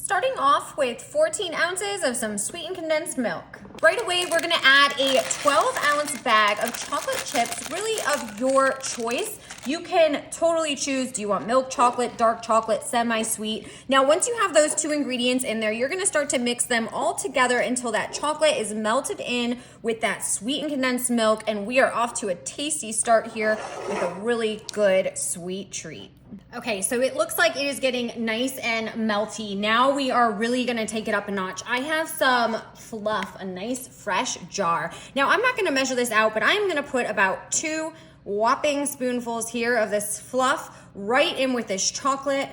Starting off with 14 ounces of some sweetened condensed milk. Right away, we're gonna add a 12-ounce bag of chocolate chips, really of your choice. You can totally choose, do you want milk chocolate, dark chocolate, semi-sweet? Now, once you have those two ingredients in there, you're gonna start to mix them all together until that chocolate is melted in with that sweetened condensed milk, and we are off to a tasty start here with a really good sweet treat. Okay, so it looks like it is getting nice and melty. Now we are really gonna take it up a notch. I have some fluff, a nice fresh jar. Now I'm not gonna measure this out, but I'm gonna put about 2 whopping spoonfuls here of this fluff right in with this chocolate.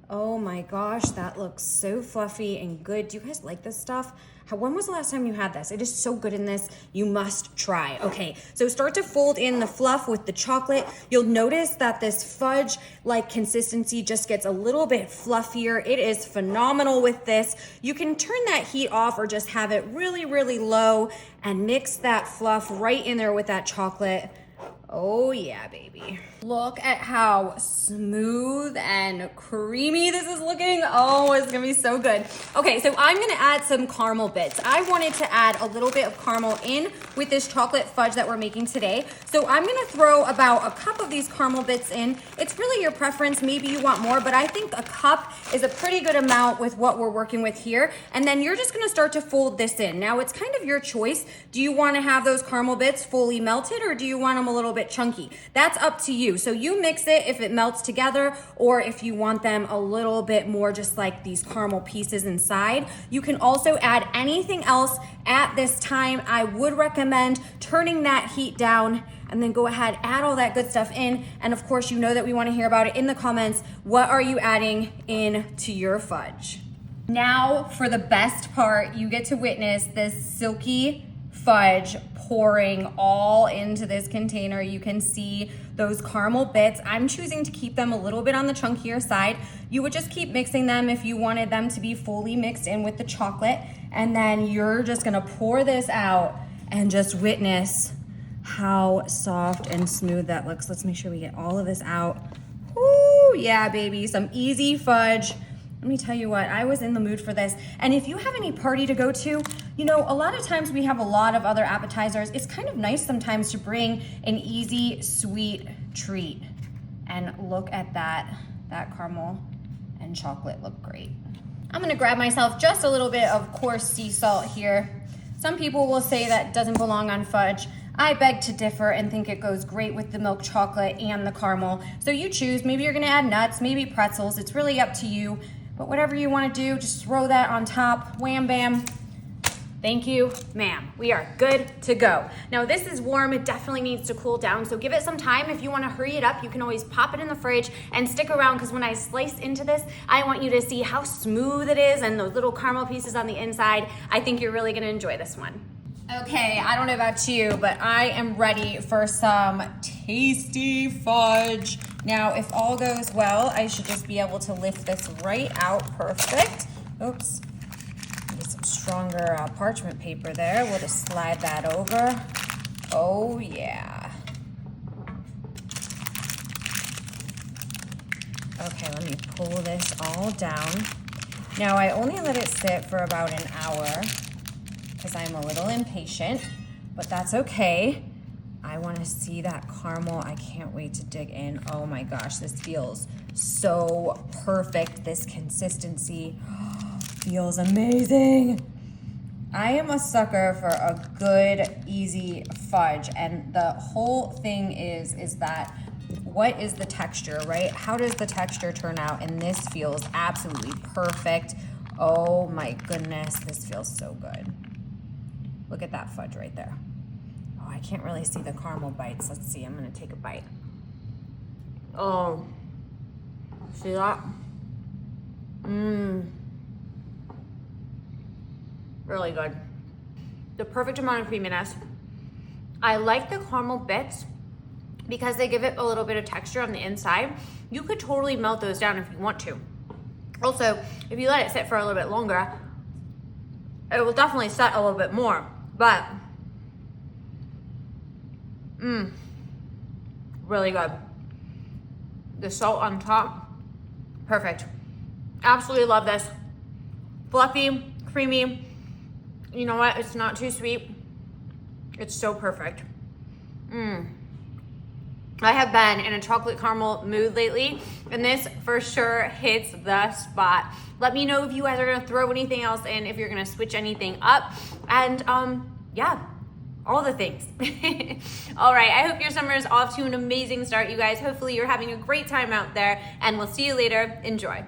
Oh my gosh, that looks so fluffy and good. Do you guys like this stuff? When was the last time you had this? It is so good in this. You must try. Okay, so start to fold in the fluff with the chocolate. You'll notice that this fudge-like consistency just gets a little bit fluffier. It is phenomenal with this. You can turn that heat off or just have it really, really low and mix that fluff right in there with that chocolate. Oh yeah, baby. Look at how smooth and creamy this is looking. Oh, it's gonna be so good. Okay, so I'm gonna add some caramel bits. I wanted to add a little bit of caramel in with this chocolate fudge that we're making today. So I'm gonna throw about a cup of these caramel bits in. It's really your preference. Maybe you want more, but I think a cup is a pretty good amount with what we're working with here. And then you're just gonna start to fold this in. Now it's kind of your choice. Do you wanna have those caramel bits fully melted or do you want them a little bit chunky? That's up to you. So you mix it if it melts together or if you want them a little bit more just like these caramel pieces inside. You can also add anything else at this time. I would recommend turning that heat down and then go ahead, add all that good stuff in. And of course, you know that we want to hear about it in the comments. What are you adding into your fudge? Now for the best part, you get to witness this silky fudge pouring all into this container. You can see those caramel bits. I'm choosing to keep them a little bit on the chunkier side. You would just keep mixing them if you wanted them to be fully mixed in with the chocolate. And then you're just gonna pour this out and just witness how soft and smooth that looks. Let's make sure we get all of this out. Ooh, yeah, baby, some easy fudge. Let me tell you what, I was in the mood for this. And if you have any party to go to, you know, a lot of times we have a lot of other appetizers. It's kind of nice sometimes to bring an easy, sweet treat. And look at that. That caramel and chocolate look great. I'm gonna grab myself just a little bit of coarse sea salt here. Some people will say that doesn't belong on fudge. I beg to differ and think it goes great with the milk chocolate and the caramel. So you choose, maybe you're gonna add nuts, maybe pretzels. It's really up to you. But whatever you want to do, just throw that on top. Wham, bam. Thank you, ma'am. We are good to go. Now this is warm. It definitely needs to cool down. So give it some time. If you want to hurry it up, you can always pop it in the fridge and stick around because when I slice into this, I want you to see how smooth it is and those little caramel pieces on the inside. I think you're really going to enjoy this one. Okay, I don't know about you, but I am ready for some tasty fudge. Now, if all goes well, I should just be able to lift this right out. Perfect. Oops. Need some stronger parchment paper there. We'll just slide that over. Oh, yeah. Okay, let me pull this all down. Now, I only let it sit for about an hour because I'm a little impatient, but that's okay. I want to see that caramel. I can't wait to dig in. Oh my gosh, this feels so perfect. This consistency feels amazing. I am a sucker for a good, easy fudge, and the whole thing is that what is the texture, right? How does the texture turn out? And this feels absolutely perfect. Oh my goodness, this feels so good. Look at that fudge right there. Oh, I can't really see the caramel bites. Let's see, I'm gonna take a bite. Oh, see that? Really good. The perfect amount of creaminess. I like the caramel bits because they give it a little bit of texture on the inside. You could totally melt those down if you want to. Also, if you let it sit for a little bit longer, it will definitely set a little bit more, but really good. The salt on top, perfect. Absolutely love this. fluffy, creamy. You know what? It's not too sweet. It's so perfect. I have been in a chocolate caramel mood lately, and this for sure hits the spot. Let me know if you guys are gonna throw anything else in, if you're gonna switch anything up, and yeah, all the things. All right, I hope your summer is off to an amazing start, you guys. Hopefully you're having a great time out there, and we'll see you later. Enjoy.